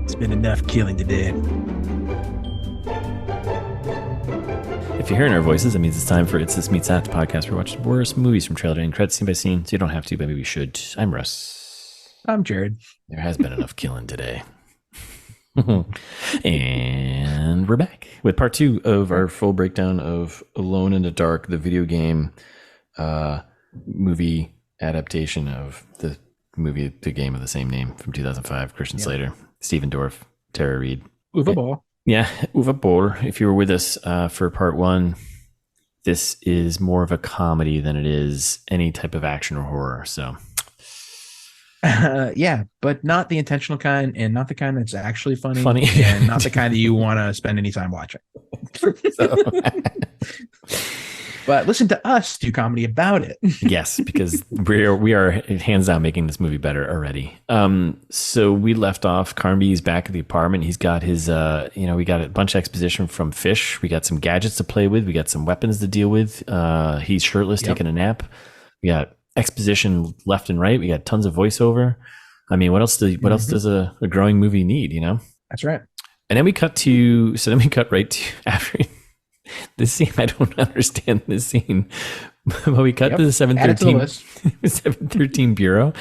It's been enough killing today. If you're hearing our voices, that means it's time for It's This Meets That, the podcast where we watch the worst movies from trailer to end credits scene by scene. So you don't have to, but maybe we should. I'm Russ. I'm Jared. There has been enough killing today. And we're back with part 2 of our full breakdown of Alone in the Dark, the video game movie adaptation of the game of the same name from 2005. Christian Slater, Stephen Dorff, Tara Reid. Uwe Boll. Yeah, Uwe Boll. If you were with us for part 1, this is more of a comedy than it is any type of action or horror. So, yeah, but not the intentional kind, and not the kind that's actually funny. And not the kind that you want to spend any time watching. But listen to us do comedy about it. Yes, because we are hands down making this movie better already. So we left off. Carnby's back at the apartment. He's got his, we got a bunch of exposition from Fish. We got some gadgets to play with. We got some weapons to deal with. He's shirtless, taking a nap. We got exposition left and right. We got tons of voiceover. I mean, what else does a growing movie need? You know, that's right. And then we cut right to after. This scene, I don't understand this scene. But we cut to the 713 bureau.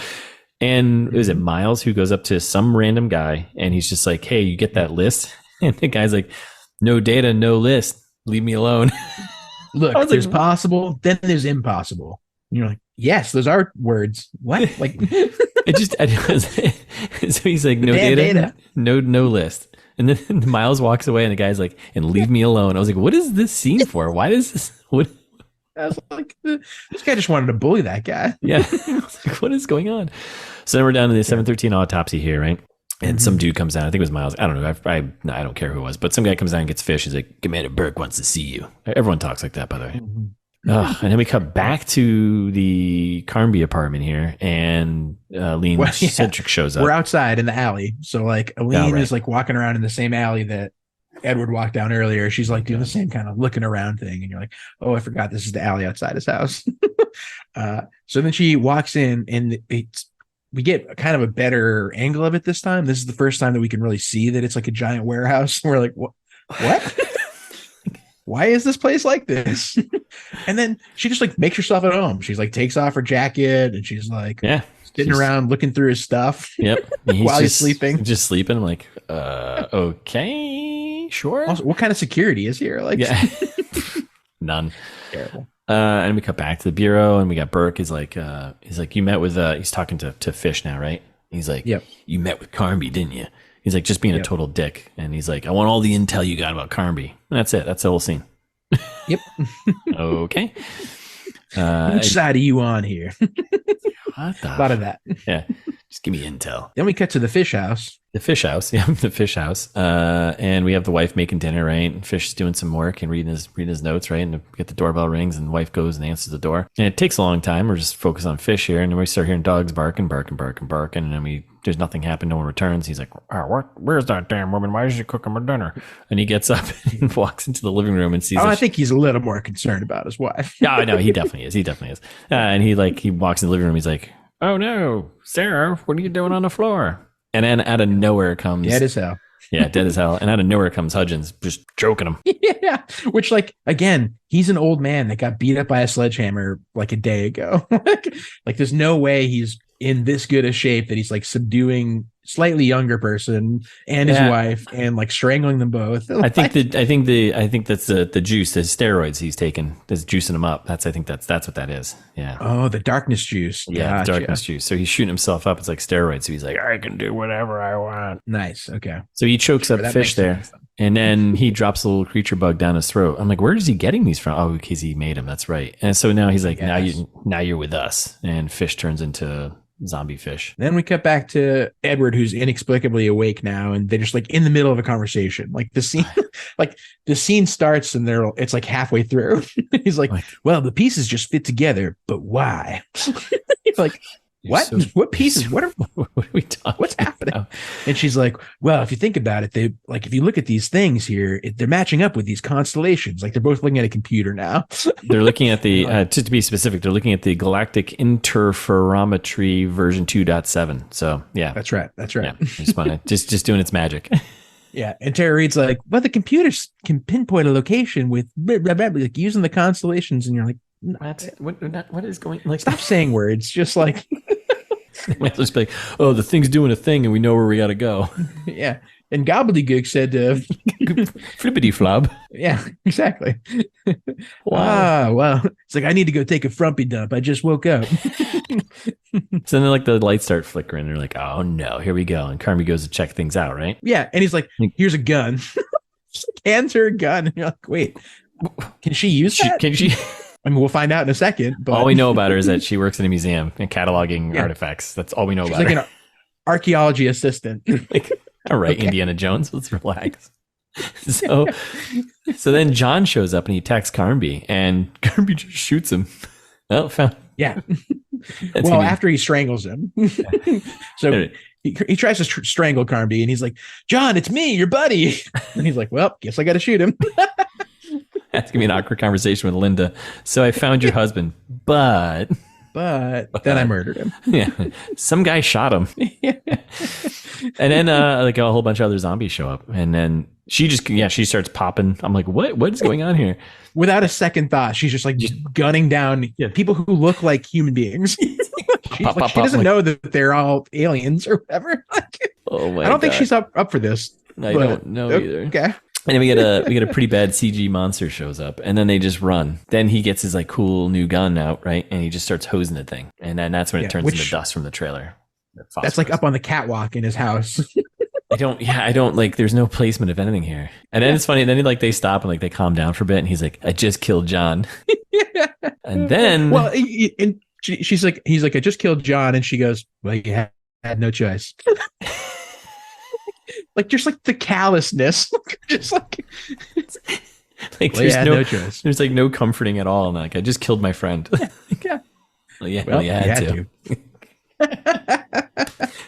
And was it Miles who goes up to some random guy and he's just like, hey, you get that list? And the guy's like, no data, no list. Leave me alone. Look, there's possible, then there's impossible. And you're like, yes, those are words. What? Like so he's like, no data, no list. And then Miles walks away and the guy's like, and leave me alone. I was like, what is this scene for? Why is this? What? I was like, this guy just wanted to bully that guy. Yeah. I was like, what is going on? So then we're down to the 713 autopsy here, right? And some dude comes down. I think it was Miles. I don't know. I don't care who it was. But some guy comes down and gets Fish. He's like, Commander Burke wants to see you. Everyone talks like that, by the way. And then we cut back to the Carnby apartment here, and Aline Cedric shows up. We're outside in the alley, so like Aline is like walking around in the same alley that Edward walked down earlier. She's like doing the same kind of looking around thing, and you're like, oh, I forgot this is the alley outside his house. So then she walks in, and we get kind of a better angle of it this time. This is the first time that we can really see that it's like a giant warehouse. We're like, what? Why is this place like this? And then she just like makes herself at home. She's like takes off her jacket and she's like sitting around looking through his stuff. Yep. While he's sleeping. Just sleeping. I'm like, okay, sure. Also, what kind of security is here? Like none. Terrible. And we cut back to the bureau and we got Burke is like, you met with he's talking to Fish now, right? He's like, yep. You met with Carnby, didn't you? He's like just being a total dick. And he's like, I want all the intel you got about Carnby. And that's it. That's the whole scene. Yep. Okay. Which side are you on here? What the? A lot of that. Yeah. Just give me intel. Then we cut to the Fish house. The Fish house. Yeah. The Fish house. And we have the wife making dinner, right? And Fish is doing some work and reading his notes, right? And we get the doorbell rings and the wife goes and answers the door. And it takes a long time. We're just focused on Fish here. And then we start hearing dogs barking. And then there's nothing happened. No one returns. He's like, where's that damn woman? Why is she cooking my dinner? And he gets up and walks into the living room and sees. I think he's a little more concerned about his wife. Yeah, I know. He definitely is. And he walks in the living room. He's like, oh no, Sarah, what are you doing on the floor? And then out of nowhere comes dead as hell. Yeah, dead as hell. And out of nowhere comes Hudgens just choking him. Yeah. Which, like, again, he's an old man that got beat up by a sledgehammer like a day ago. Like there's no way he's in this good a shape that he's like subduing slightly younger person and his wife and like strangling them both. I think that's the juice, the steroids he's taken that's juicing him up. I think that's what that is. Yeah. Oh, the darkness juice. Yeah, the darkness juice. So he's shooting himself up. It's like steroids. So he's like, I can do whatever I want. Nice. Okay. So he chokes up Fish there. And then he drops a little creature bug down his throat. I'm like, where is he getting these from? Oh, because he made them. That's right. And so now he's like, now you're with us. And Fish turns into zombie Fish. Then we cut back to Edward, who's inexplicably awake now, and they're just like in the middle of a conversation. Like the scene, starts and it's like halfway through. He's like, well, the pieces just fit together, but why? Like, what? What pieces? What are we talking what's happening? about? And she's like, well, if you think about it, they like, if you look at these things here, they're matching up with these constellations. Like they're both looking at a computer now. They're looking at the, to be specific, they're looking at the Galactic Interferometry version 2.7. So yeah. That's right. Yeah, I just want to, just doing its magic. Yeah. And Tara Reid's like, well, the computers can pinpoint a location with blah, blah, blah, like using the constellations. And you're like, what is going, like, stop saying words. Just like, just be like, oh, the thing's doing a thing and we know where we got to go. Yeah. And Gobbledygook said, flippity flop. Yeah, exactly. Wow. Well, it's like, I need to go take a frumpy dump. I just woke up. So then like the lights start flickering. They're like, oh no, here we go. And Carnby goes to check things out, right? Yeah. And he's like, here's a gun. Hands her a gun. And you're like, wait, can she use that? Can she? I mean, we'll find out in a second. But all we know about her is that she works in a museum and cataloging artifacts. That's all we know about her. She's like an archaeology assistant. Like, all right, okay. Indiana Jones, let's relax. So then John shows up and he attacks Carnby, and Carnby just shoots him. Oh, found. Yeah. Well, after he strangles him. So he tries to strangle Carnby, and he's like, John, it's me, your buddy. And he's like, well, guess I got to shoot him. That's gonna be an awkward conversation with Linda. So I found your husband, but then I murdered him. Yeah, some guy shot him. And then like a whole bunch of other zombies show up, and then she starts popping. I'm like, what is going on here? Without a second thought, she's just like gunning down people who look like human beings. She doesn't know that they're all aliens or whatever. Oh my! I don't think she's up for this. I don't know either. Okay. And then we get a pretty bad CG monster shows up, and then they just run. Then he gets his like cool new gun out, right? And he just starts hosing the thing, and then that's when it turns into dust from the trailer. That's like up on the catwalk in his house. I don't like. There's no placement of anything here. And then it's funny. And then they stop and like they calm down for a bit, and he's like, "I just killed John." And then and he's like, "I just killed John," and she goes, "Well, you had no choice." Like just like the callousness, just like there's no choice. There's like no comforting at all. And like I just killed my friend. Yeah. Well, you had to.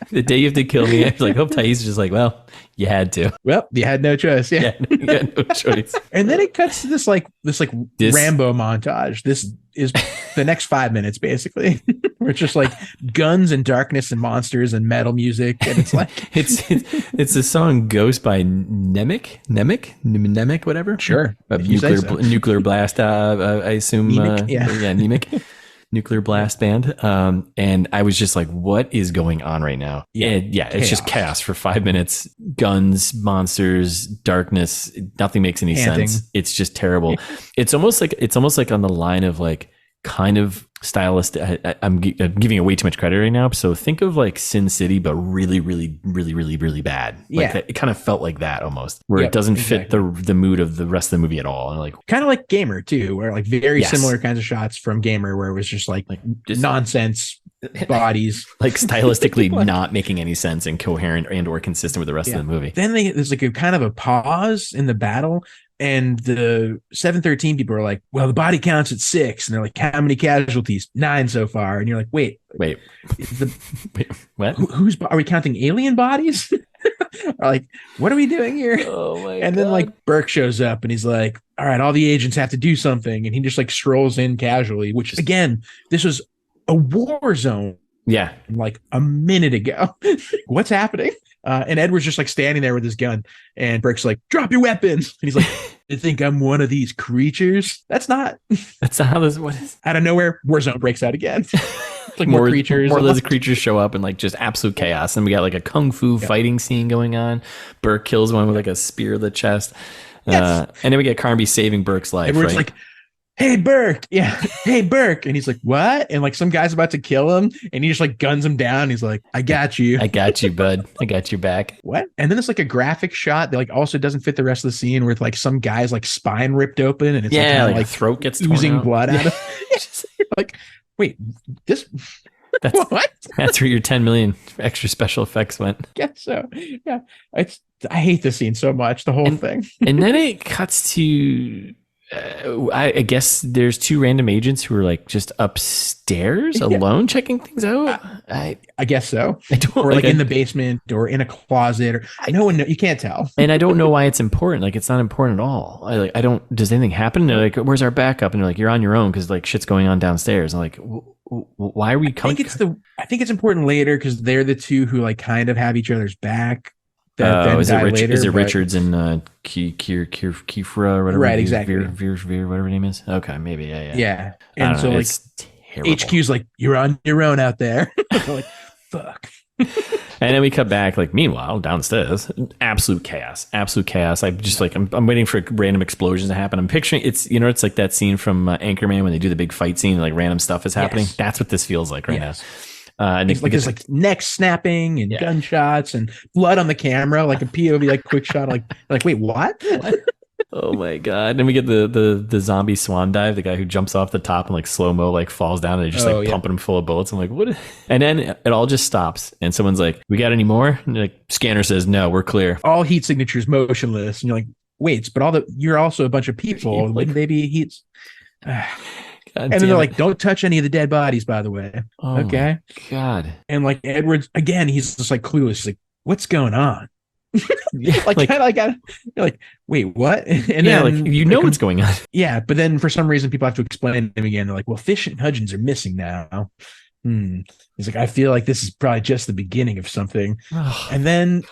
The day you have to kill me, I was like, hope Thais is just like, well, you had to. Well, you had no choice. Yeah, you had no choice. And then it cuts to this Rambo montage. This is the next 5 minutes, basically, where it's just like guns and darkness and monsters and metal music, and it's like it's a song "Ghost" by Nemec, whatever. Sure, nuclear blast. I assume. Nemec. Nuclear blast band. And I was just like, what is going on right now? It's just chaos for 5 minutes. Guns, monsters, darkness. Nothing makes any sense. It's just terrible. It's almost like on the line of like kind of stylistic. I'm giving it way too much credit right now. So think of like Sin City, but really, really, really, really, really bad. Like it kind of felt like that almost, where it doesn't fit the mood of the rest of the movie at all. And like kind of like Gamer too, where like very similar kinds of shots from Gamer, where it was just like just nonsense bodies, like stylistically not making any sense and coherent and or consistent with the rest of the movie. Then there's like a kind of a pause in the battle. And the 713 people are like, well, the body counts at 6. And they're like, how many casualties? 9 so far. And you're like, wait, wait, what? Are we counting alien bodies? Or like, what are we doing here? Oh my and then like Burke shows up and he's like, all right, all the agents have to do something. And he just like strolls in casually, which again, this was a war zone. Yeah. Like a minute ago. What's happening? And Edward's just like standing there with his gun, and Burke's like, drop your weapons. And he's like, you think I'm one of these creatures? That's not how this, what is? Out of nowhere, Warzone breaks out again. Like more creatures. More of those creatures show up and like just absolute chaos. And we got like a kung fu fighting scene going on. Burke kills one with like a spear to the chest. And then we get Carnby saving Burke's life. Edward's like, hey, Burke. Yeah. Hey, Burke. And he's like, what? And like some guy's about to kill him, and he just like guns him down. He's like, I got you. I got you, bud. I got your back. What? And then it's like a graphic shot that like also doesn't fit the rest of the scene, where like some guy's like spine ripped open, and it's like throat gets oozing blood out of it. Like, wait, this... What? That's where your 10 million extra special effects went. Guess so. Yeah. I hate this scene so much, the whole thing. And then it cuts to I guess there's two random agents who are like just upstairs alone checking things out. I guess so. I don't, or like in the basement or in a closet, or no one. You can't tell. And I don't know why it's important. Like, it's not important at all. I don't. Does anything happen? And they're like, "Where's our backup?" And they're like, "You're on your own because like shit's going on downstairs." I'm like, why are we coming? I think it's important later because they're the two who like kind of have each other's back. Is it Richards and Kiefer or whatever? Right, exactly. Veer, whatever her name is. Okay, maybe, yeah. And so like HQ's like, you're on your own out there. Like, fuck. And then we cut back. Like, meanwhile, downstairs, absolute chaos. I'm just like, I'm waiting for random explosions to happen. I'm picturing it's like that scene from Anchorman when they do the big fight scene, and like random stuff is happening. Yes. That's what this feels like right now. And there's like neck snapping and gunshots and blood on the camera, like a POV, like quick shot, like wait, what? Oh my god! Then we get the zombie swan dive, the guy who jumps off the top and like slow mo like falls down and they just pumping him full of bullets. I'm like, what? And then it all just stops and someone's like, "We got any more?" And like, scanner says, "No, we're clear." All heat signatures motionless, and you're like, wait, but you're also a bunch of people. Wouldn't they be heats? And then they're like, don't touch any of the dead bodies, by the way. Oh, okay. God. And like Edwards, again, he's just like clueless. He's like, what's going on? You're like, wait, what? And then like, what's going on. Yeah. But then for some reason, people have to explain them again. They're like, well, Fish and Hudgens are missing now. He's like, I feel like this is probably just the beginning of something. And then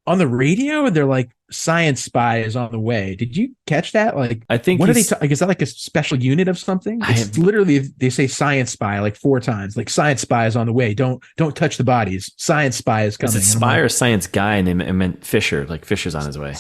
on the radio, they're like, science spy is on the way. Did you catch that? Like, I think what are they? Like, is that like a special unit of something? It's literally they say science spy like 4 times. Like, science spy is on the way. Don't touch the bodies. Science spy is coming. Is it spy or science guy? And they meant Fisher. Like, Fisher's on his way.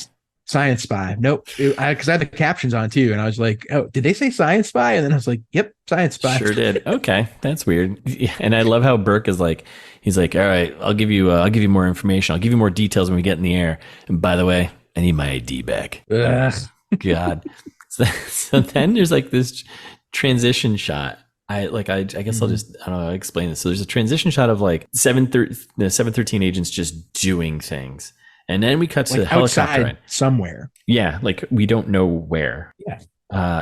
Science spy. Nope. Because I had the captions on too, and I was like, "Oh, did they say science spy?" And then I was like, "Yep, science spy." Sure did. Okay, that's weird. And I love how Burke is like, he's like, "All right, I'll give you more information. I'll give you more details when we get in the air. And by the way, I need my ID back." God. So then there's like this transition shot. I guess I'll just, I don't know, I'll explain this. So there's a transition shot of like 713 agents just doing things. And then we cut to the helicopter ride somewhere. Yeah, like we don't know where. Yeah.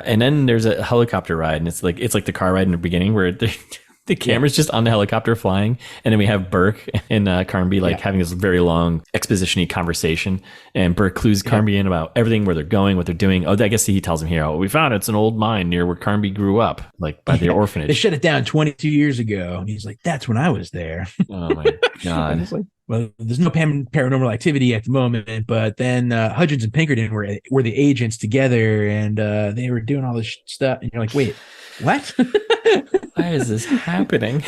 And then there's a helicopter ride, and it's like the car ride in the beginning where the camera's just on the helicopter flying, and then we have Burke and Carnby having this very long exposition-y conversation, and Burke clues Carnby in about everything, where they're going, what they're doing. Oh, I guess he tells him here, "Oh, we found it's an old mine near where Carnby grew up, like by the orphanage. They shut it down 22 years ago." And he's like, "That's when I was there." Oh my god. It's like, well, there's no paranormal activity at the moment, but then Hudgens and Pinkerton were the agents together, and they were doing all this stuff, and you're like, wait, what? Why is this happening?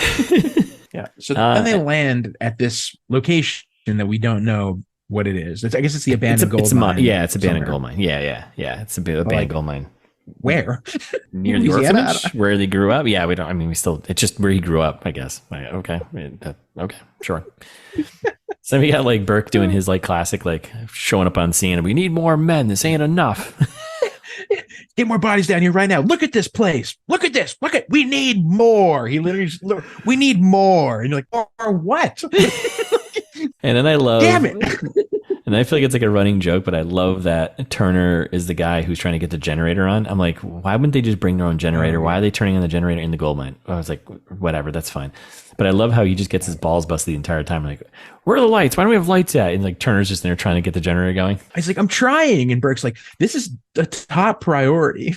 Yeah. So then they land at this location that we don't know what it is. I guess it's the abandoned gold mine. Yeah, it's abandoned gold mine. Yeah. It's abandoned gold mine. Where? Near the orphanage where they grew up. Yeah, we don't. I mean, it's just where he grew up, I guess. Okay, sure. So we got like Burke doing his like classic, like showing up on scene, and we need more men. This ain't enough. Get more bodies down here right now. Look at this place. Look at this. We need more. He literally we need more. And you're like, more what? And then I love, damn it. And I feel like it's like a running joke, but I love that Turner is the guy who's trying to get the generator on. I'm like, why wouldn't they just bring their own generator? Why are they turning on the generator in the gold mine? I was like, whatever, that's fine. But I love how he just gets his balls busted the entire time. Like, where are the lights? Why don't we have lights at? And like Turner's just there trying to get the generator going. He's like, I'm trying. And Burke's like, this is a top priority.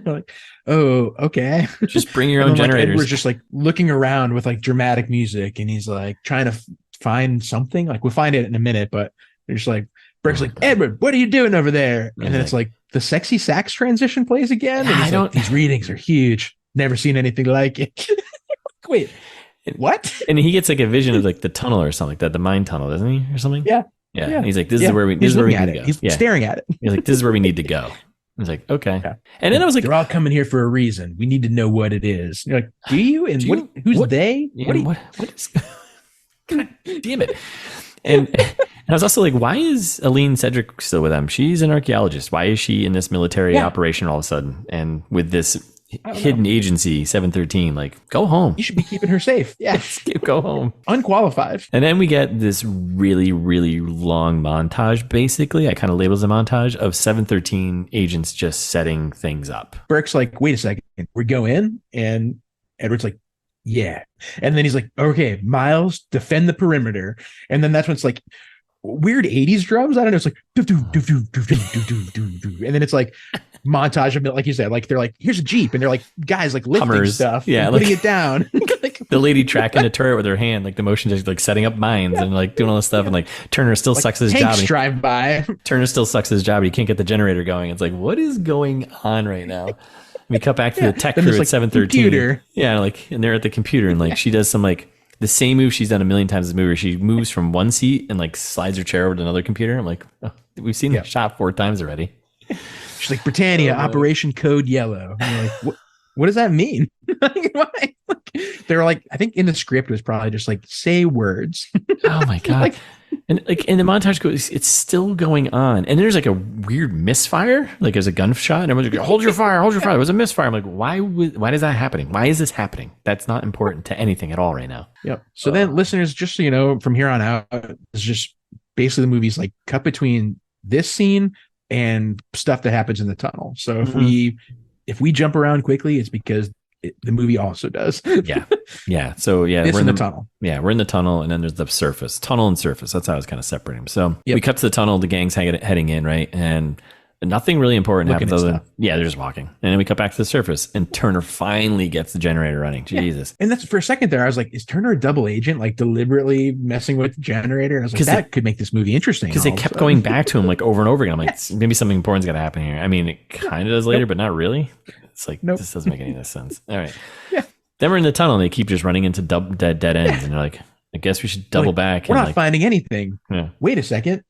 Like, oh, okay. Just bring your own generators. Edward's just like looking around with like dramatic music, and he's like trying to find something. Like, we'll find it in a minute, but they're just like, Burke's like, Edward, what are you doing over there? And then it's like the sexy sax transition plays again. And he's like, these readings are huge. Never seen anything like it. Wait, what? And he gets like a vision of like the tunnel or something like that, the mine tunnel, doesn't he? Or something? Yeah. And he's like, this is where we need to go. He's staring at it. He's like, this is where we need to go. I was like, okay. Yeah. And then I was like, they're all coming here for a reason. We need to know what it is. You're like, do you? And who's they? Yeah, what is God damn it. And I was also like, why is Aline Cedric still with them? She's an archaeologist. Why is she in this military operation all of a sudden? And with this hidden agency 713, like, go home. You should be keeping her safe. Yeah. Go home. Unqualified. And then we get this really, really long montage, basically. I kind of labels a montage of 713 agents just setting things up. Burke's like, wait a second. We go in, and Edward's like, yeah. And then he's like, okay, Miles, defend the perimeter. And then that's when it's like weird 80s drums. I don't know. It's like, doo, doo, doo, doo, doo, doo, doo, doo, doo. And then it's like montage of, like you said, like they're like, here's a Jeep. And they're like, guys, like lifting Hummers. Stuff. Yeah. Putting it down. Like, the lady tracking a turret with her hand, like the motion just like setting up mines and like doing all this stuff. And like Turner still like sucks his job. Drive by. Turner still sucks his job. He can't get the generator going. It's like, what is going on right now? We cut back to the tech crew at 713. Computer. Yeah, like, and they're at the computer, and like she does some like the same move she's done a million times in this movie. She moves from one seat and like slides her chair over to another computer. I'm like, oh, we've seen that shot 4 times already. She's like, Britannia, Operation Code Yellow. And you're like, what does that mean? They were like, I think in the script it was probably just like, say words. Oh my god. Like, and like in the montage goes, it's still going on, and there's like a weird misfire, like there's a gunshot, and everyone's like, hold your fire. It was a misfire. I'm like, why is that happening? Why is this happening? That's not important to anything at all right now. Yep. So then, listeners, just so you know, from here on out, it's just basically the movie's like cut between this scene and stuff that happens in the tunnel. So if we jump around quickly, it's because the movie also does. Yeah. So we're in the tunnel. Yeah, we're in the tunnel, and then there's the surface. Tunnel and surface. That's how I was kind of separating them. So we cut to the tunnel. The gang's heading in, right? And nothing really important happens other than they're just walking. And then we cut back to the surface, and Turner finally gets the generator running. Jesus. And that's, for a second there, I was like, is Turner a double agent, like deliberately messing with the generator? I was like, that could make this movie interesting. Because they kept going back to him like over and over again. I'm like, maybe something important's got to happen here. I mean, it kind of does later, but not really. It's like, this doesn't make any sense. All right. Yeah. Then we're in the tunnel, and they keep just running into dead ends. And they're like, I guess we should double back. We're not finding anything. Yeah. Wait a second.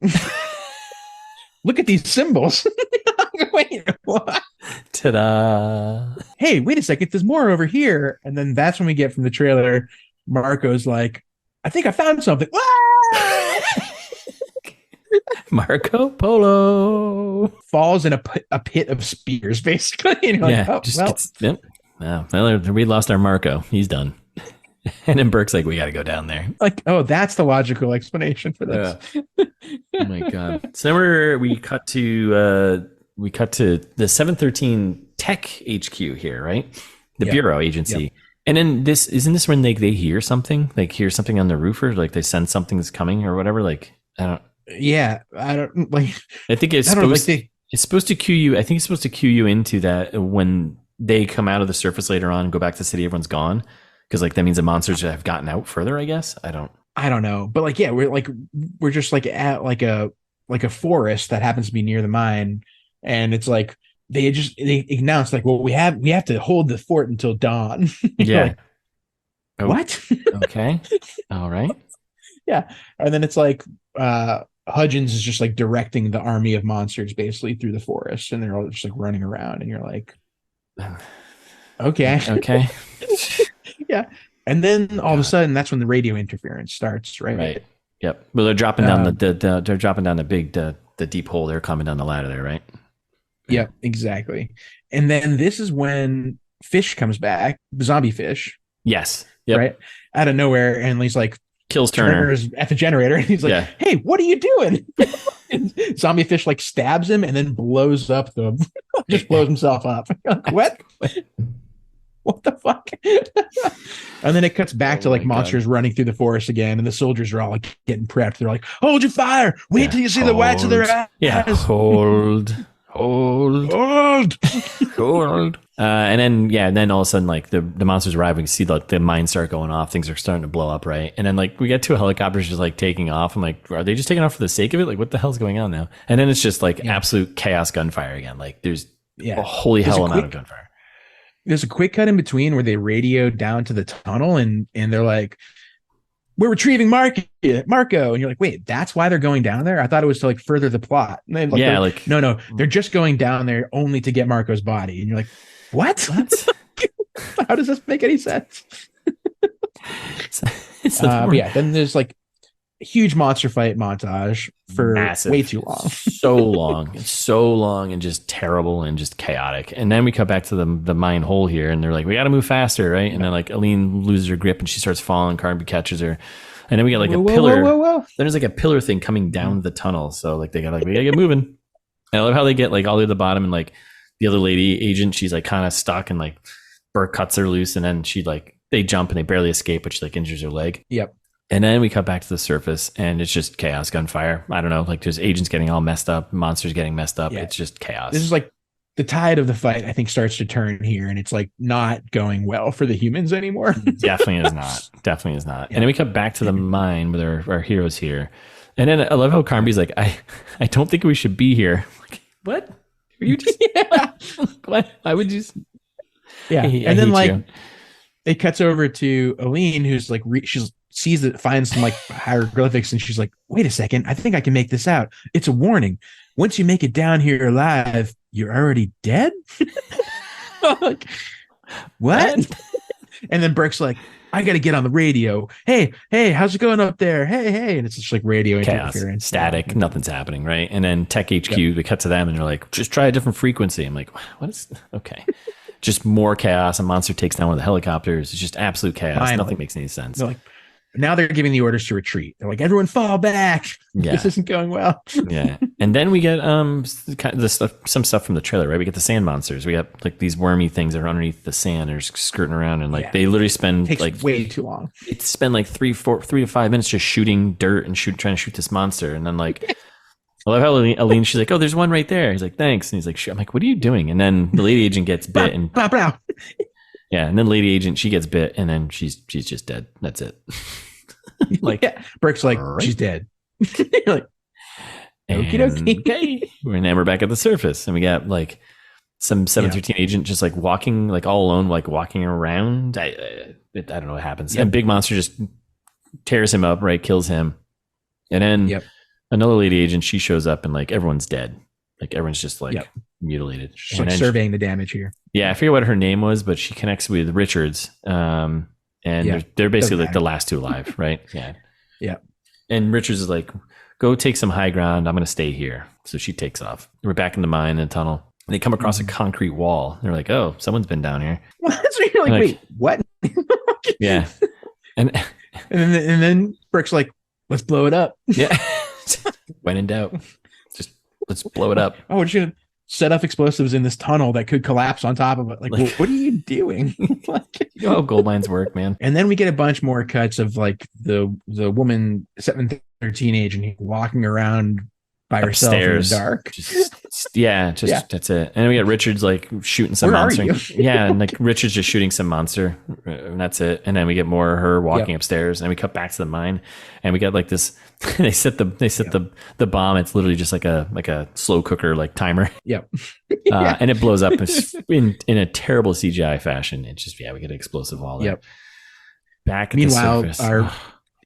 Look at these symbols. Wait, what? Ta-da. Hey, wait a second. There's more over here. And then that's when we get from the trailer, Marco's like, I think I found something. Marco Polo falls in a pit of spears, basically. And we lost our Marco. He's done. And then Burke's like, we got to go down there. Like, oh, that's the logical explanation for this. Oh my god. So then we cut to the 713 Tech HQ here, right? The Bureau agency. Yep. And then isn't this when they hear something? Like hear something on the roof, or like they sense something's coming or whatever? Like, I don't. Yeah, I don't like. I think it's supposed to cue you. I think it's supposed to cue you into that when they come out of the surface later on and go back to the city. Everyone's gone, because like that means the monsters have gotten out further. I guess I don't know, but like we're just like at like a forest that happens to be near the mine, and it's like they announced like, well, we have to hold the fort until dawn. Yeah. Like, what? Okay. All right. Yeah, and then it's like Hudgens is just like directing the army of monsters basically through the forest, and they're all just like running around, and you're like, okay. Yeah. And then all of a sudden, that's when the radio interference starts, right? Right. Yep. Well, they're dropping down the deep hole. They're coming down the ladder there, right? Yep, exactly. And then this is when Fish comes back, zombie Fish. Yes. Yep. Right. Out of nowhere, and he's like, kills Turner at the generator, and he's like, hey, what are you doing? And zombie Fish like stabs him and then blows up blows himself up. Like, what? What the fuck? And then it cuts back to like monsters running through the forest again, and the soldiers are all like getting prepped. They're like, hold your fire, wait till you see the whites of their eyes. Yeah, hold. And then all of a sudden, like the monsters arrive. We can see like the mines start going off. Things are starting to blow up, right? And then like we get to a helicopter just like taking off. I'm like, are they just taking off for the sake of it? Like, what the hell's going on now? And then it's just like absolute chaos gunfire again. Like there's a holy hell amount of gunfire. There's a quick cut in between where they radio down to the tunnel, and they're like, we're retrieving Marco. And you're like, wait, that's why they're going down there? I thought it was to like further the plot. And no, they're just going down there only to get Marco's body. And you're like, what? How does this make any sense? But yeah, then there's like huge monster fight montage for Massive. way too long. so long and just terrible and just chaotic. And then we cut back to the mine hole here, and they're like, we got to move faster, right? And then like Aline loses her grip and she starts falling. Carnby catches her, and then we get like a pillar. Then there's like a pillar thing coming down the tunnel. So like we gotta get moving. And I love how they get like all the way to the bottom, and like the other lady agent, she's like kind of stuck, and like Burke cuts her loose, and then they jump and they barely escape, but she like injures her leg. Yep. And then we cut back to the surface, and it's just chaos, gunfire. I don't know, like there's agents getting all messed up, monsters getting messed up. Yeah. It's just chaos. This is like the tide of the fight, I think, starts to turn here, and it's like not going well for the humans anymore. Definitely is not. Yeah. And then we cut back to the mine with our heroes here. And then I love how Carnby's like, I don't think we should be here. Like, what? Are you just what? Why would you? Yeah. And then like it cuts over to Aline, who's like sees it, finds some like hieroglyphics, and she's like, wait a second, I think I can make this out. It's a warning. Once you make it down here alive, you're already dead. Like, what? And then Burke's like, I gotta get on the radio. Hey, how's it going up there? Hey. And it's just like radio chaos, interference. Static, nothing's happening, right? And then Tech HQ, we cut to them, and they're like, just try a different frequency. I'm like, what is okay? Just more chaos. A monster takes down one of the helicopters. It's just absolute chaos. Finally. Nothing makes any sense. Like, now they're giving the orders to retreat. They're like, everyone fall back. Yeah. This isn't going well. Yeah. And then we get some stuff from the trailer, right? We get the sand monsters. We got like these wormy things that are underneath the sand. They're just skirting around, and like they literally spend like way too long. It spend like 3 to 5 minutes just shooting dirt and trying to shoot this monster. And then like I love how Aline, she's like, oh, there's one right there. He's like, thanks. And he's like, I'm like, what are you doing? And then the lady agent gets bit, and yeah, and then lady agent, she gets bit, and then she's just dead. That's it. Like Burke's like, right. She's dead. You're like, okie dokie. Okay. And then we're back at the surface, and we got like some 713 agent just like walking, like all alone, like walking around. I don't know what happens. And big monster just tears him up, right? Kills him. And then another lady agent, she shows up, and like everyone's dead. Like everyone's just like mutilated. She's like surveying the damage here. Yeah, I forget what her name was, but she connects with Richards. And they're basically like the last two alive, right? Yeah. Yeah. And Richards is like, go take some high ground. I'm going to stay here. So she takes off. We're back in the mine, in the tunnel. And they come across a concrete wall. They're like, oh, someone's been down here. So you're like, wait, what? Yeah. And then Burke's like, let's blow it up. Yeah. When in doubt, just let's blow it up. Oh, we're just going to set off explosives in this tunnel that could collapse on top of it. Like, what are you doing? You know how gold mines work, man. And then we get a bunch more cuts of like the woman 713 agent walking around by herself in the dark. That's it. And then we got Richards like shooting some monster. Yeah, and like Richards just shooting some monster, and that's it. And then we get more of her walking upstairs, and we cut back to the mine, and we got like this. They set the bomb. It's literally just like a slow cooker like timer. Yep. And it blows up in a terrible CGI fashion. It's just we get an explosive wall there. Yep. Back. Meanwhile, at the surface. our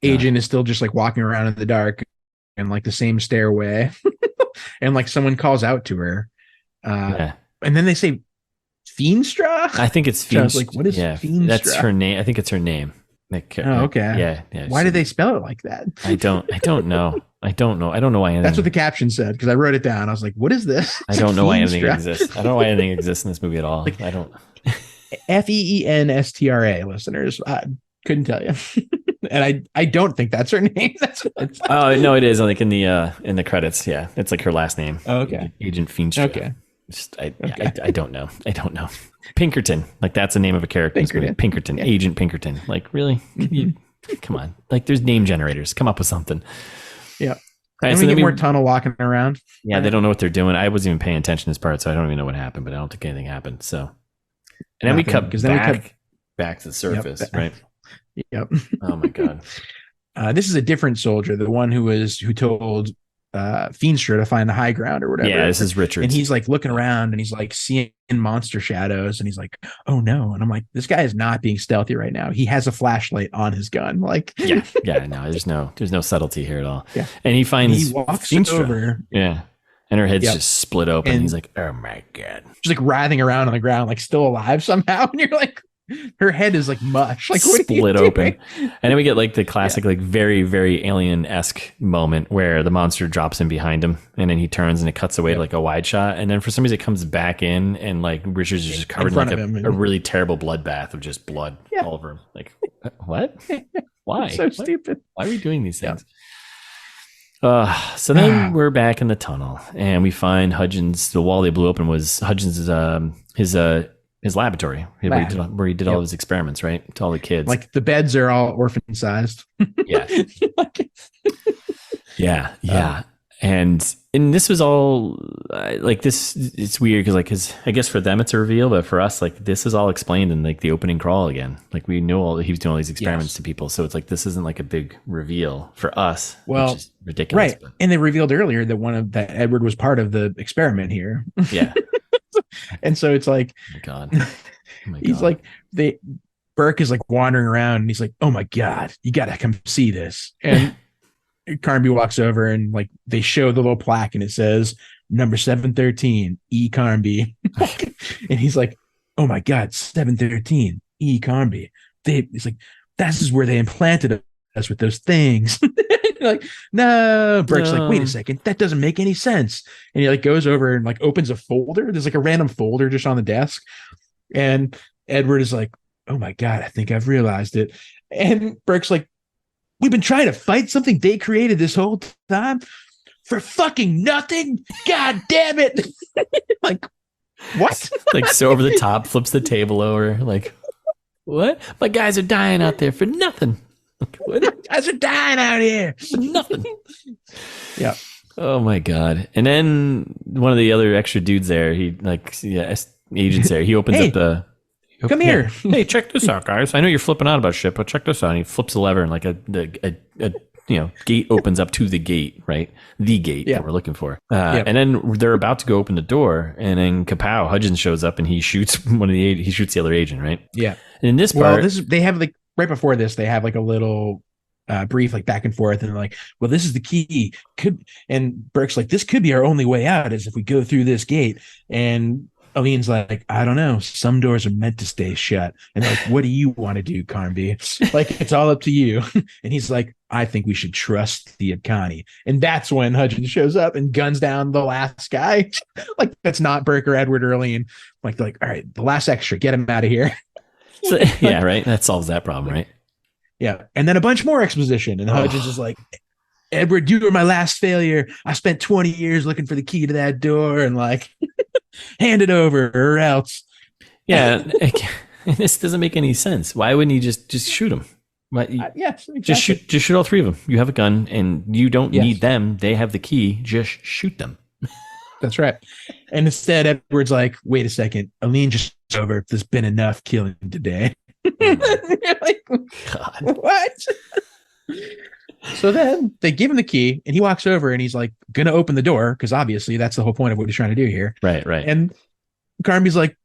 agent is still just like walking around in the dark. And like the same stairway, and like someone calls out to her, and then they say Feenstra. I think it's Feenstra. I was like, what is Feenstra? That's her name. I think it's her name. Like, okay. Yeah. Why did they spell it like that? I don't know. I don't know why. That's what the caption said, because I wrote it down. I was like, what is this? I don't know why anything exists. I don't know why anything exists in this movie at all. Like, I don't. Feenstra, listeners. I couldn't tell you. And I don't think that's her name. Oh no, it is like in the credits. Yeah, it's like her last name. Oh, okay, Agent Feenstra. Okay, I don't know. Pinkerton, like that's the name of a character. Pinkerton, yeah. Agent Pinkerton. Like really? Come on, like there's name generators. Come up with something. Yeah. Right, and we get more tunnel walking around. Yeah, they don't know what they're doing. I wasn't even paying attention to this part, so I don't even know what happened. But I don't think anything happened. So, and then we cut back to the surface, right? Yep. Oh my god. This is a different soldier, the one who told Feenstra to find the high ground or whatever. Yeah, this is Richards. And he's like looking around and he's like seeing monster shadows and he's like, oh no. And I'm like, this guy is not being stealthy right now. He has a flashlight on his gun. Like yeah, no, there's no subtlety here at all. Yeah. And he walks Feenstra. Over. Yeah. And her head's just split open. And he's like, oh my god. She's like writhing around on the ground, like still alive somehow. And you're like, Her head is like mush. Like what split open. And then we get like the classic, like very, very alien-esque moment where the monster drops in behind him and then he turns and it cuts away to like a wide shot. And then for some reason it comes back in and like Richard's just covered in like a really terrible bloodbath of just blood all over him. Like, what? Why? So stupid. Why are we doing these things? So then we're back in the tunnel and we find Hudgens. The wall they blew open was Hudgens' his laboratory where he did all of his experiments, right? To all the kids. Like the beds are all orphan sized. Yeah. Yeah. And this was all like this. It's weird because I guess for them it's a reveal, but for us, like this is all explained in like the opening crawl again. Like we know he was doing all these experiments to people, so it's like this isn't like a big reveal for us. Well, which is ridiculous, right? But. And they revealed earlier that Edward was part of the experiment here. Yeah. And so it's like, oh my God. He's like Burke is like wandering around and he's like, oh my God, you got to come see this. And Carnby walks over and like they show the little plaque and it says number 713 E Carnby. And he's like, oh my God, 713 E Carnby. He's like, this is where they implanted us with those things. Like, no. Burke's like, wait a second, that doesn't make any sense. And he like goes over and like opens a folder. There's like a random folder just on the desk. And Edward is like, oh my God, I think I've realized it. And Burke's like, we've been trying to fight something they created this whole time for fucking nothing. God damn it. Like, what? Like so over the top, flips the table over. Like, what? My guys are dying out there for nothing. What? Guys are dying out here for nothing. Yeah. Oh my God. And then one of the other extra dudes there, he like, agents there, he opens up the. Come here. Hey, check this out, guys. I know you're flipping out about shit, but check this out. And he flips the lever and like a gate opens up to the gate, right? The gate that we're looking for. And then they're about to go open the door, and then kapow, Hudgens shows up and he shoots the other agent, right? Yeah. And in this part, they have like right before this, they have like a little brief like back and forth, and they're like, well, this is the key. And Burke's like, this could be our only way out is if we go through this gate. And Aleen's like, I don't know. Some doors are meant to stay shut. And like, what do you want to do, Carnby? Like, it's all up to you. And he's like, I think we should trust the Akani. And that's when Hudgens shows up and guns down the last guy. Like, that's not Burke or Edward or Aleen. Like, all right, the last extra, get him out of here. So, yeah, right. That solves that problem, right? Yeah. And then a bunch more exposition. And Hudgens is like, Edward, you were my last failure. I spent 20 years looking for the key to that door, and like, hand it over or else. Yeah. This doesn't make any sense. Why wouldn't he just shoot him? Yes, exactly. Just shoot all three of them. You have a gun and you don't need them. They have the key. Just shoot them. That's right. And instead, Edward's like, wait a second. Aleen just over. There's been enough killing today. Like, God. What? So then they give him the key and he walks over and he's like going to open the door because obviously that's the whole point of what he's trying to do here. Right. And Carnby's like,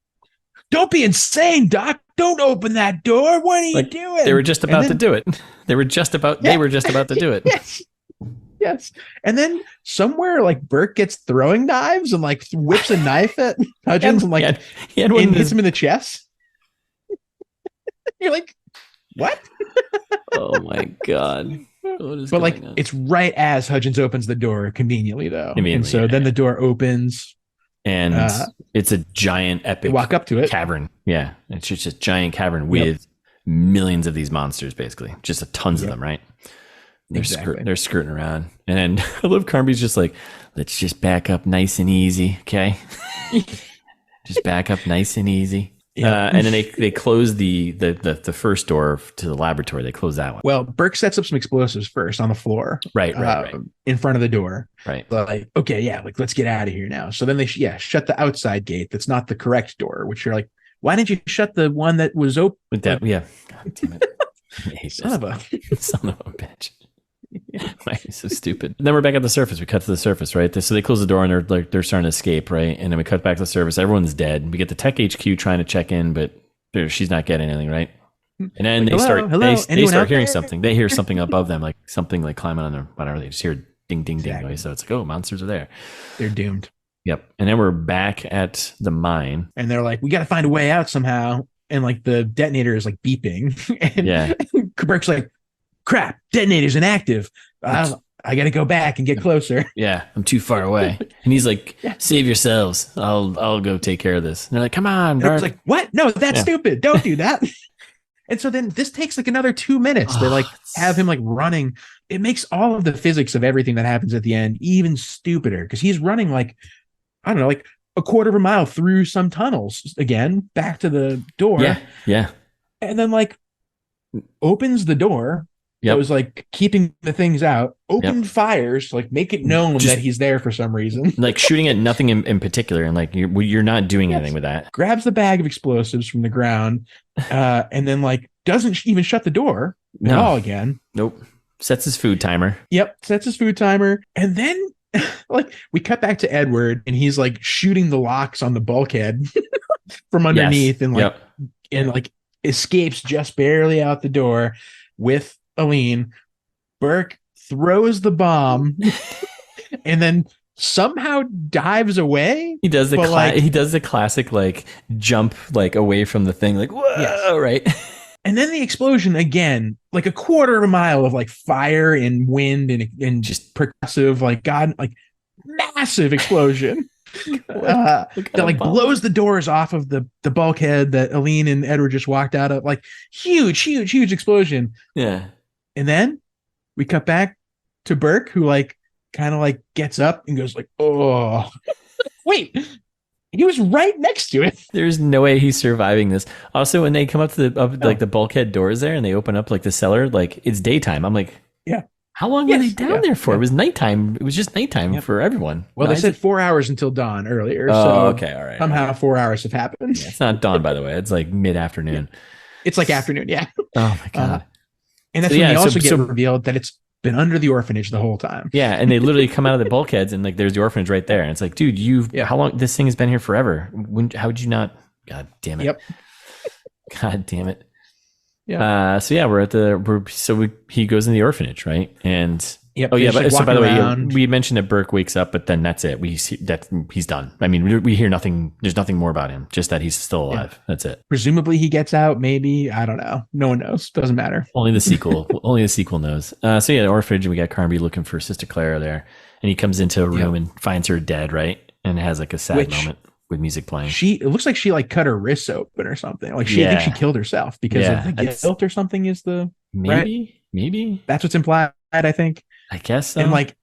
don't be insane, Doc. Don't open that door. What are you doing? They were just about to do it. They were just about to do it. Yes. And then somewhere like Burke gets throwing knives and like whips a knife at Hudgens and like hits him in the chest. You're like, what? Oh my God. But like it's right as Hudgens opens the door conveniently though. And so then the door opens and it's a giant epic walk up to it cavern. Yeah. It's just a giant cavern with millions of these monsters, basically. Just tons of them, right? They're skirting around. And then I love Carnby's just like, let's just back up nice and easy. Okay. Just back up nice and easy. Yeah. And then they close the first door to the laboratory. They close that one. Well, Burke sets up some explosives first on the floor. Right. In front of the door. Right. Like, okay, yeah, like let's get out of here now. So then they shut the outside gate. That's not the correct door, which you're like, why didn't you shut the one that was open? With that, yeah. God damn it. Son of a bitch. Why are you so stupid? And then we're back at the surface. We cut to the surface, right? So they close the door and they're starting to escape, right? And then we cut back to the surface. Everyone's dead. We get the Tech HQ trying to check in, but she's not getting anything, right? And then they start hearing something. They hear something above them, like something like climbing on their whatever. They just hear ding, ding, ding noise. So it's like, oh, monsters are there. They're doomed. Yep. And then we're back at the mine. And they're like, we got to find a way out somehow. and like the detonator is like beeping, and Burke's like, crap, detonator's inactive. I gotta go back and get closer. Yeah, I'm too far away. And he's like, save yourselves. I'll go take care of this. And they're like, come on, Bart. It's like, what? No, that's stupid. Don't do that. And so then this takes like another 2 minutes. They like have him like running. It makes all of the physics of everything that happens at the end even stupider, because he's running like, I don't know, like a quarter of a mile through some tunnels again, back to the door. Yeah. And then like opens the door. That was like keeping the things out, opened fires, like make it known that he's there for some reason. Like shooting at nothing in particular. And like, you're not doing anything with that. Grabs the bag of explosives from the ground, and then like doesn't even shut the door at all again. Nope. Sets his food timer. Yep. Sets his food timer. And then like we cut back to Edward, and he's like shooting the locks on the bulkhead from underneath, and like, and like escapes just barely out the door with Aline. Burke throws the bomb and then somehow dives away. He does the classic like jump like away from the thing, like whoa, right? And then the explosion again, like a quarter of a mile of like fire and wind and just percussive, like massive explosion. That like blows the doors off of the bulkhead that Aline and Edward just walked out of. Like huge explosion. Yeah. And then we cut back to Burke, who like kind of like gets up and goes like, oh, wait, he was right next to it. There's no way he's surviving this. Also, when they come up to like the bulkhead doors there and they open up like the cellar, like it's daytime. I'm like, how long were they down there for? It was nighttime. It was just nighttime for everyone. Well, they said 4 hours until dawn earlier. Oh, so okay. All right. Somehow 4 hours have happened. Yeah, it's not dawn, by the way. It's like mid-afternoon. It's like afternoon. Yeah. Oh my God. And that's when you also get revealed that it's been under the orphanage the whole time. Yeah, and they literally come out of the bulkheads and like there's the orphanage right there. And it's like, dude, how long? This thing has been here forever. How would you not? God damn it. Yep. God damn it. Yeah. He goes in the orphanage, right? And yep, so by the way, we mentioned that Burke wakes up, but then that's it. We see that he's done. I mean, we hear nothing. There's nothing more about him. Just that he's still alive. Yeah. That's it. Presumably he gets out. Maybe, I don't know. No one knows. Doesn't matter. Only the sequel. Only the sequel knows. The orphanage, and we got Carnby looking for Sister Clara there, and he comes into a room and finds her dead, right? And has like a sad moment with music playing. It looks like she like cut her wrists open or something. Like I think she killed herself because of the guilt or something. Is the maybe that's what's implied. I think. I guess so. And like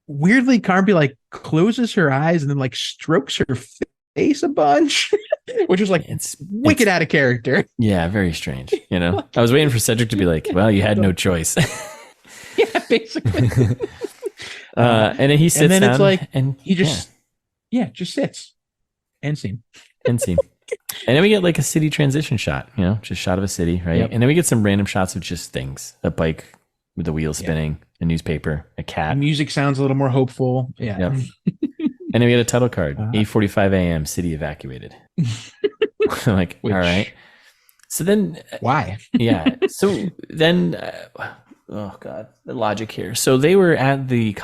weirdly, Carnby like closes her eyes and then like strokes her face a bunch, which was like it's wicked out of character. Yeah, very strange. You know, I was waiting for Cedric to be like, "Well, you had no choice." Yeah, basically. And then he sits down, it's like, and he just just sits. End scene. And then we get like a city transition shot. You know, just shot of a city, right? Yep. And then we get some random shots of just things: a bike with the wheels spinning, a newspaper, a cat. The music sounds a little more hopeful. Yeah. Yep. And then we get a title card, 8:45 a.m., city evacuated. I'm like, all right. So then... Why? Yeah. So then... oh, God. The logic here. So they were at the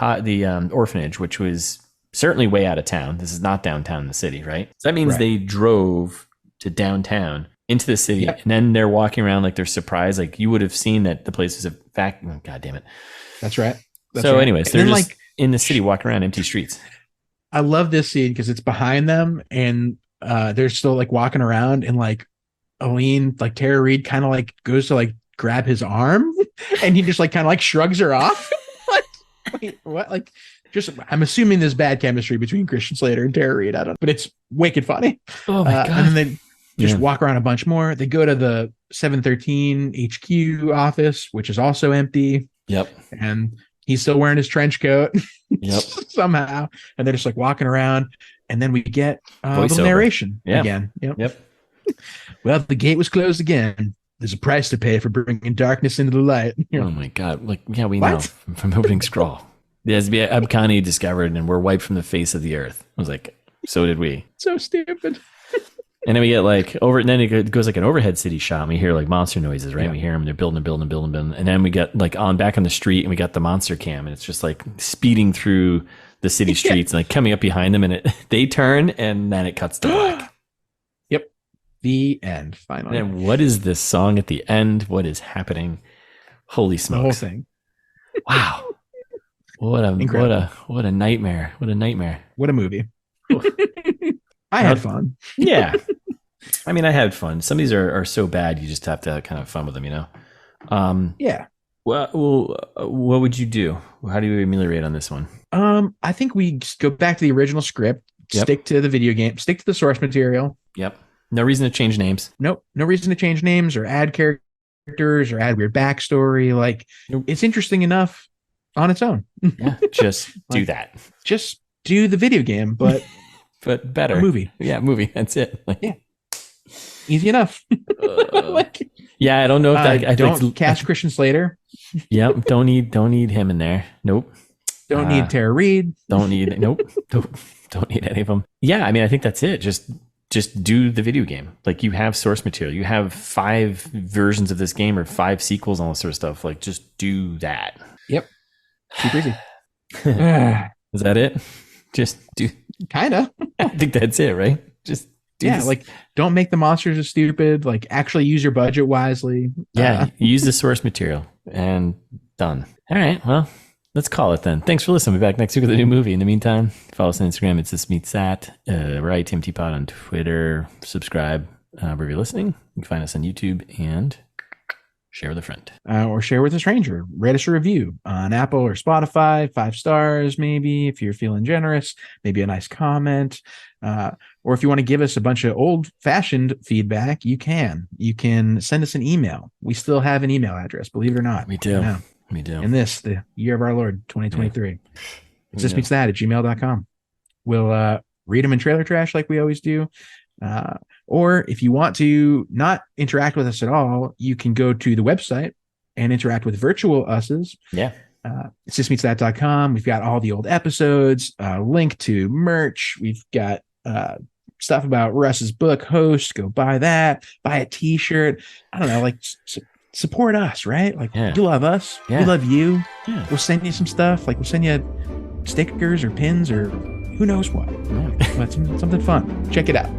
orphanage, which was certainly way out of town. This is not downtown in the city, right? So that means they drove to downtown into the city, and then they're walking around like they're surprised. Like you would have seen that the place is a vacuum. God damn it. That's right. Anyways, they're just like in the city walking around empty streets. I love this scene because it's behind them and they're still like walking around, and like Aline, like Tara Reid kind of like goes to like grab his arm and he just like kind of like shrugs her off. Like, wait, what? Like just, I'm assuming there's bad chemistry between Christian Slater and Tara Reid. I don't know, but it's wicked funny. Oh my God. And then they just walk around a bunch more. They go to the 713 HQ office, which is also empty. Yep. And he's still wearing his trench coat. Yep. Somehow. And they're just like walking around. And then we get the narration again. Yep. Well, the gate was closed again. There's a price to pay for bringing darkness into the light. Oh my God. Like, yeah, we know from opening scroll. Yes, Abkhani discovered and we're wiped from the face of the earth. I was like, so did we. So stupid. And then we get like and then it goes like an overhead city shot. And we hear like monster noises, right? Yeah. We hear them. They're building. And then we get like back on the street and we got the monster cam and it's just like speeding through the city streets and like coming up behind them and they turn and then it cuts to black. Yep. The end. Finally. And what is this song at the end? What is happening? Holy smokes! The whole thing. Wow. What a nightmare. What a nightmare. What a movie. I had fun. Yeah. I mean, I had fun. Some of these are so bad, you just have to kind of have fun with them, you know? Yeah. Well, what would you do? How do you ameliorate on this one? I think we just go back to the original script, stick to the video game, stick to the source material. Yep. No reason to change names. Nope. No reason to change names or add characters or add weird backstory. Like, it's interesting enough on its own. Yeah, just do that. Just do the video game, but better. A movie. Yeah, movie. That's it. Like, yeah. Easy enough. Yeah, I don't know if that. I don't cast Christian Slater. Yep. Don't need him in there. Nope. Don't need Tara Reid. Don't need. Nope. Don't need any of them. Yeah, I mean, I think that's it. Just do the video game. Like, you have source material. You have 5 versions of this game or 5 sequels, all this sort of stuff. Like, just do that. Yep. Super easy. Is that it? Just do. Kinda. I think that's it, right? Just do this. Like, don't make the monsters as stupid. Like, actually use your budget wisely. Yeah, use the source material and done. All right, well, let's call it then. Thanks for listening. We'll be back next week with a new movie. In the meantime, follow us on Instagram. It's This Meets That. We're ITMT Pod on Twitter. Subscribe wherever you're listening. You can find us on YouTube and share with a friend. Or share with a stranger. Rate us a review on Apple or Spotify. 5 stars, maybe, if you're feeling generous. Maybe a nice comment. Or if you want to give us a bunch of old-fashioned feedback, you can. You can send us an email. We still have an email address, believe it or not. We do. We do. In the year of our Lord, 2023. It's thismeetsthat@gmail.com. We'll read them in trailer trash like we always do. Or if you want to not interact with us at all, you can go to the website and interact with virtual us's. Yeah. It's thismeetsthat.com. We've got all the old episodes, link to merch. We've got stuff about Russ's book, Host. Go buy that. Buy a t-shirt. I don't know, like support us, right? Like, you love us. We love you. Yeah. We'll send you some stuff. Like, we'll send you stickers or pins or who knows what. But something fun. Check it out.